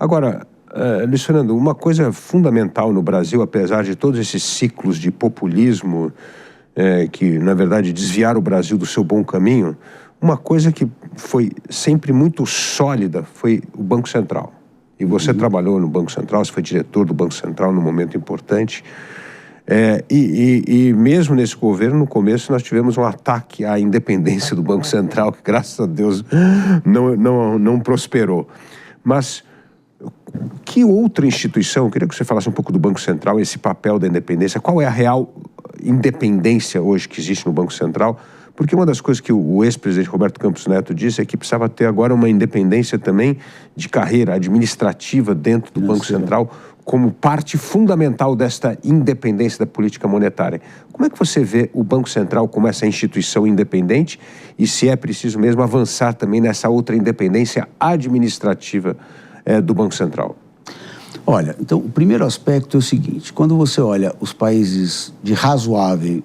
Agora, Luiz Fernando, uma coisa fundamental no Brasil, apesar de todos esses ciclos de populismo que, na verdade, desviaram o Brasil do seu bom caminho, uma coisa que foi sempre muito sólida foi o Banco Central. E você trabalhou no Banco Central, você foi diretor do Banco Central num momento importante. E mesmo nesse governo, no começo, nós tivemos um ataque à independência do Banco Central, que, graças a Deus, não prosperou. Mas que outra instituição, eu queria que você falasse um pouco do Banco Central, esse papel da independência, qual é a real independência hoje que existe no Banco Central? Porque uma das coisas que o ex-presidente Roberto Campos Neto disse é que precisava ter agora uma independência também de carreira administrativa dentro do Banco Central, como parte fundamental desta independência da política monetária. Como é que você vê o Banco Central como essa instituição independente e se é preciso mesmo avançar também nessa outra independência administrativa do Banco Central? Olha, então o primeiro aspecto é o seguinte: quando você olha os países de razoáveis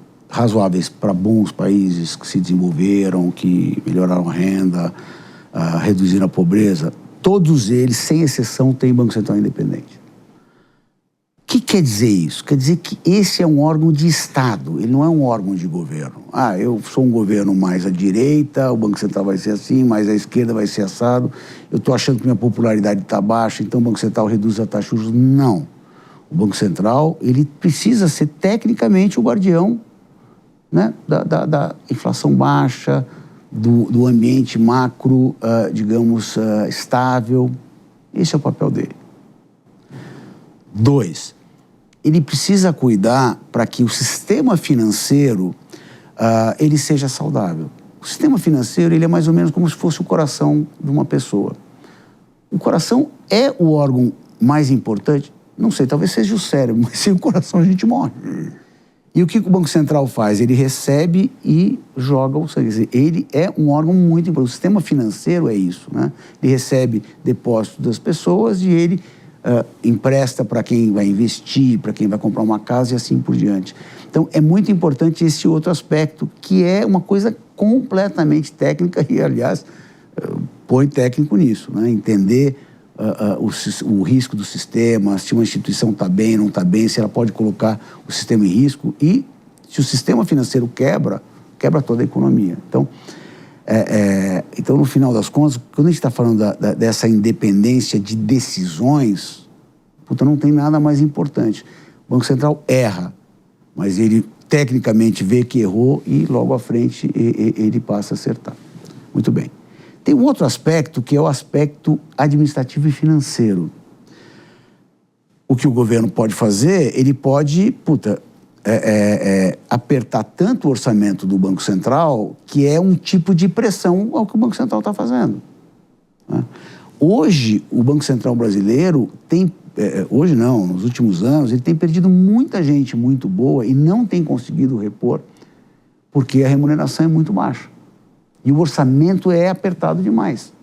para bons países que se desenvolveram, que melhoraram a renda, reduziram a pobreza, todos eles, sem exceção, têm Banco Central independente. O que quer dizer isso? Quer dizer que esse é um órgão de Estado, ele não é um órgão de governo. Eu sou um governo mais à direita, o Banco Central vai ser assim, mais à esquerda vai ser assado, eu estou achando que minha popularidade está baixa, então o Banco Central reduz a taxa de juros. Não. O Banco Central, ele precisa ser tecnicamente o guardião, né, da inflação baixa, do ambiente macro, digamos, estável. Esse é o papel dele. 2, ele precisa cuidar para que o sistema financeiro ele seja saudável. O sistema financeiro, ele é mais ou menos como se fosse o coração de uma pessoa. O coração é o órgão mais importante, não sei, talvez seja o cérebro, mas sem o coração a gente morre. E o que o Banco Central faz? Ele recebe e joga o sangue. Quer dizer, ele é um órgão muito importante. O sistema financeiro é isso, né? Ele recebe depósitos das pessoas e ele empresta para quem vai investir, para quem vai comprar uma casa e assim por diante. Então, é muito importante esse outro aspecto, que é uma coisa completamente técnica e, aliás, põe técnico nisso, né? Entender o risco do sistema, se uma instituição está bem, não está bem, se ela pode colocar o sistema em risco e se o sistema financeiro quebra toda a economia. Então, no final das contas, quando a gente está falando dessa independência de decisões, não tem nada mais importante. O Banco Central erra, mas ele tecnicamente vê que errou e logo à frente ele passa a acertar. Muito bem. Tem um outro aspecto que é o aspecto administrativo e financeiro. O que o governo pode fazer, ele pode, apertar tanto o orçamento do Banco Central, que é um tipo de pressão ao que o Banco Central está fazendo, né? Hoje, o Banco Central brasileiro tem, hoje não, nos últimos anos, ele tem perdido muita gente muito boa e não tem conseguido repor, porque a remuneração é muito baixa. E o orçamento é apertado demais.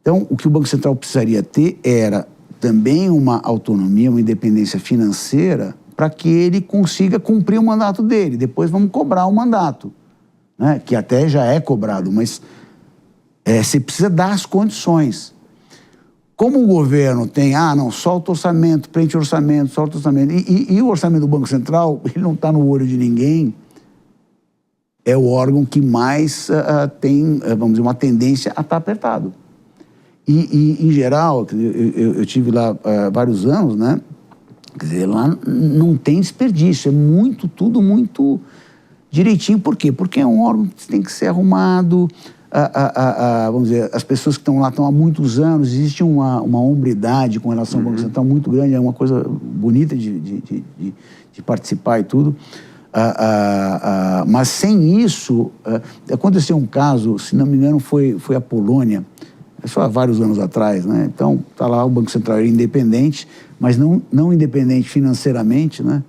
Então, o que o Banco Central precisaria ter era também uma autonomia, uma independência financeira, para que ele consiga cumprir o mandato dele. Depois vamos cobrar o mandato, né? Que até já é cobrado, mas você precisa dar as condições. Como o governo tem, solta o orçamento, prende o orçamento, solta o orçamento, e o orçamento do Banco Central, ele não está no olho de ninguém, é o órgão que mais tem, vamos dizer, uma tendência a estar apertado. E em geral, eu tive lá vários anos, né? Quer dizer, lá não tem desperdício, é tudo muito direitinho. Por quê? Porque é um órgão que tem que ser arrumado, vamos dizer, as pessoas que estão lá estão há muitos anos, existe uma hombridade com relação ao Banco Central muito grande, é uma coisa bonita de participar e tudo. Mas sem isso, aconteceu um caso, se não me engano, foi a Polônia, só há vários anos atrás, né? Então, está lá, o Banco Central era independente, mas não independente financeiramente, né?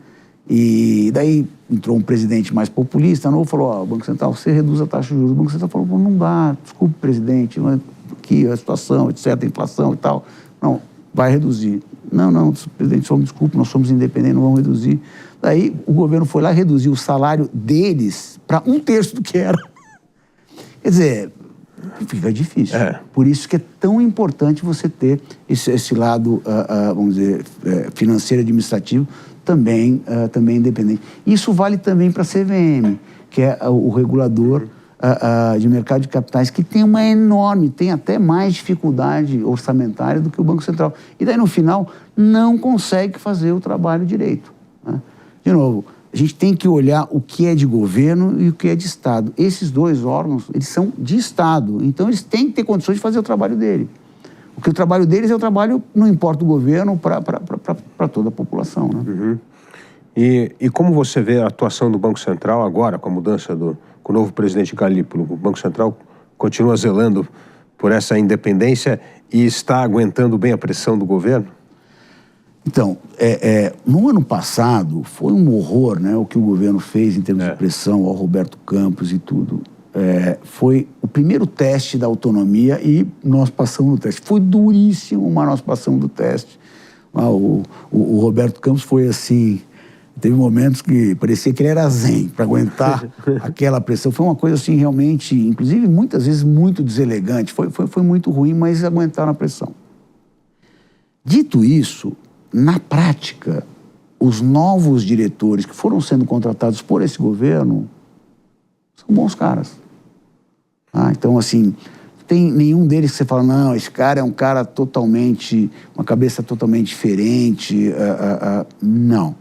E daí entrou um presidente mais populista, novo, falou, o Banco Central, você reduz a taxa de juros. O Banco Central falou, não dá, desculpe, presidente, não é aqui a situação, etc., a inflação e tal. Não, vai reduzir. Não, presidente, desculpe, nós somos independentes, não vamos reduzir. Daí o governo foi lá e reduziu o salário deles para 1/3 do que era. Quer dizer, Fica difícil. Por isso que é tão importante você ter esse lado, vamos dizer, financeiro e administrativo também independente. Isso vale também para a CVM, que é o regulador de mercado de capitais, que tem uma enorme, tem até mais dificuldade orçamentária do que o Banco Central. E daí, no final, não consegue fazer o trabalho direito, né? De novo, a gente tem que olhar o que é de governo e o que é de Estado. Esses dois órgãos, eles são de Estado, então eles têm que ter condições de fazer o trabalho dele. Porque o trabalho deles é o trabalho, não importa o governo, para toda a população, né? Uhum. E como você vê a atuação do Banco Central agora, com a mudança com o novo presidente Galípolo? O Banco Central continua zelando por essa independência e está aguentando bem a pressão do governo? Então, no ano passado, foi um horror, né, o que o governo fez em termos de pressão ao Roberto Campos e tudo. Foi o primeiro teste da autonomia e nós passamos no teste. Foi duríssimo, mas nós passamos do teste. O Roberto Campos foi assim, teve momentos que parecia que ele era zen para aguentar aquela pressão. Foi uma coisa assim realmente, inclusive muitas vezes muito deselegante. Foi muito ruim, mas aguentaram a pressão. Dito isso, na prática, os novos diretores que foram sendo contratados por esse governo são bons caras. Então, assim, tem nenhum deles que você fala, não, esse cara é um cara totalmente, uma cabeça totalmente diferente. Não.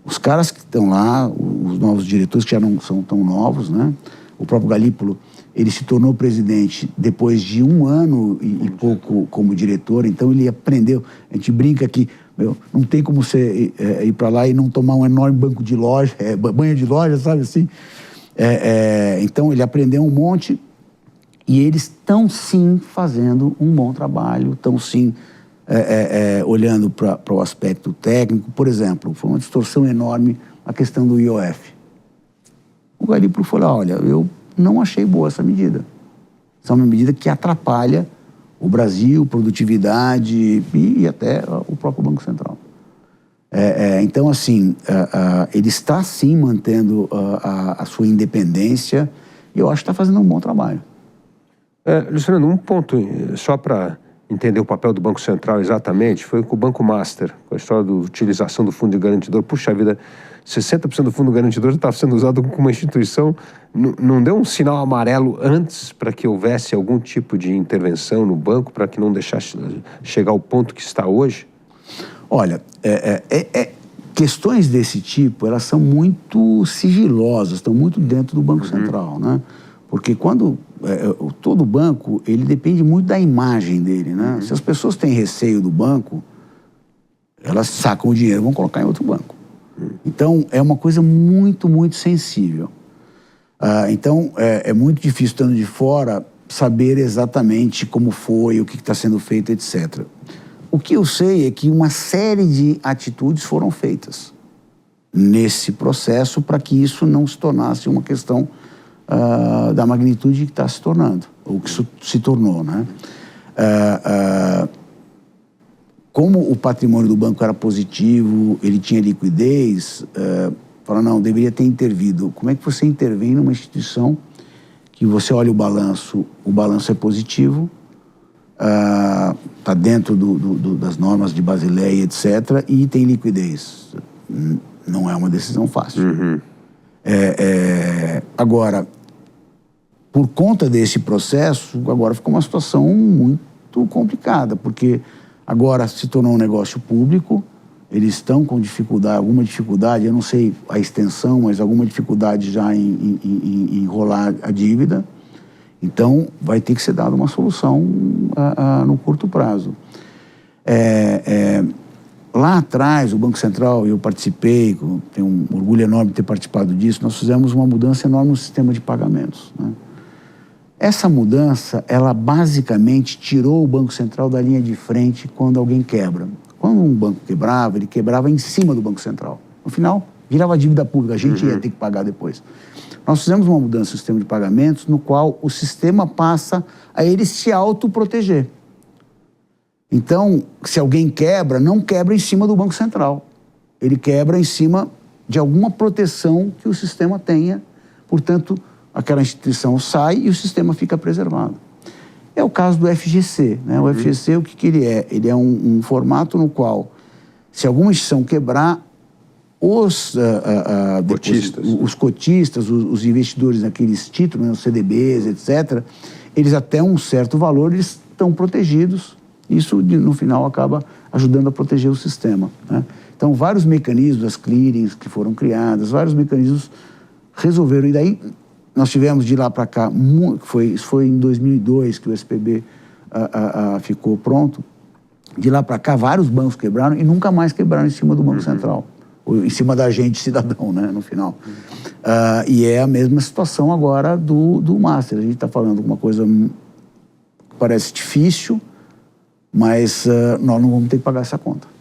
Os caras que estão lá, os novos diretores, que já não são tão novos, né? O próprio Galípolo, ele se tornou presidente depois de 1 ano e pouco como diretor, então ele aprendeu. A gente brinca que não tem como você ir para lá e não tomar um enorme banho de loja, sabe assim? Então ele aprendeu um monte e eles estão sim fazendo um bom trabalho, estão sim olhando para o aspecto técnico. Por exemplo, foi uma distorção enorme a questão do IOF. O Galípolo falou, olha, eu não achei boa essa medida. Essa é uma medida que atrapalha o Brasil, produtividade e até o próprio Banco Central. Então, assim, ele está sim mantendo a sua independência e eu acho que está fazendo um bom trabalho. Luciano, um ponto só para entender o papel do Banco Central exatamente, foi com o Banco Master, com a história da utilização do fundo garantidor. Puxa vida, 60% do fundo garantidor já estava sendo usado como uma instituição. Não deu um sinal amarelo antes para que houvesse algum tipo de intervenção no banco, para que não deixasse chegar ao ponto que está hoje? Olha, questões desse tipo, elas são muito sigilosas, estão muito dentro do Banco Central, né? Porque quando todo banco, ele depende muito da imagem dele, né? Se as pessoas têm receio do banco, elas sacam o dinheiro e vão colocar em outro banco. Então, é uma coisa muito, muito sensível. Então, é muito difícil, estando de fora, saber exatamente como foi, o que está sendo feito, etc. O que eu sei é que uma série de atitudes foram feitas nesse processo para que isso não se tornasse uma questão da magnitude que está se tornando, ou que se tornou, né? Como o patrimônio do banco era positivo, ele tinha liquidez, fala, não, deveria ter intervido. Como é que você intervém numa instituição que você olha o balanço é positivo, está dentro das normas de Basileia, etc., e tem liquidez? Não é uma decisão fácil. Agora, por conta desse processo, agora ficou uma situação muito complicada, porque agora se tornou um negócio público, eles estão com dificuldade, alguma dificuldade, eu não sei a extensão, mas alguma dificuldade já em enrolar a dívida. Então, vai ter que ser dada uma solução no curto prazo. Lá atrás, o Banco Central, eu participei, tenho um orgulho enorme de ter participado disso, nós fizemos uma mudança enorme no sistema de pagamentos, né? Essa mudança, ela basicamente tirou o Banco Central da linha de frente quando alguém quebra. Quando um banco quebrava, ele quebrava em cima do Banco Central. No final, virava dívida pública, a gente ia ter que pagar depois. Nós fizemos uma mudança no sistema de pagamentos, no qual o sistema passa a ele se autoproteger. Então, se alguém quebra, não quebra em cima do Banco Central. Ele quebra em cima de alguma proteção que o sistema tenha. Portanto, aquela instituição sai e o sistema fica preservado. É o caso do FGC, né? O FGC, o que ele é? Ele é um formato no qual, se alguma instituição quebrar, os cotistas, os investidores naqueles títulos, né, os CDBs, etc., eles até um certo valor eles estão protegidos. Isso, no final, acaba ajudando a proteger o sistema, né? Então, vários mecanismos, as clearings que foram criadas, vários mecanismos resolveram. E daí, nós tivemos de lá para cá, isso foi em 2002 que o SPB ficou pronto. De lá para cá, vários bancos quebraram e nunca mais quebraram em cima do Banco Central. Ou em cima da gente, cidadão, né, no final. E é a mesma situação agora do Master. A gente está falando de uma coisa que parece difícil, mas nós não vamos ter que pagar essa conta.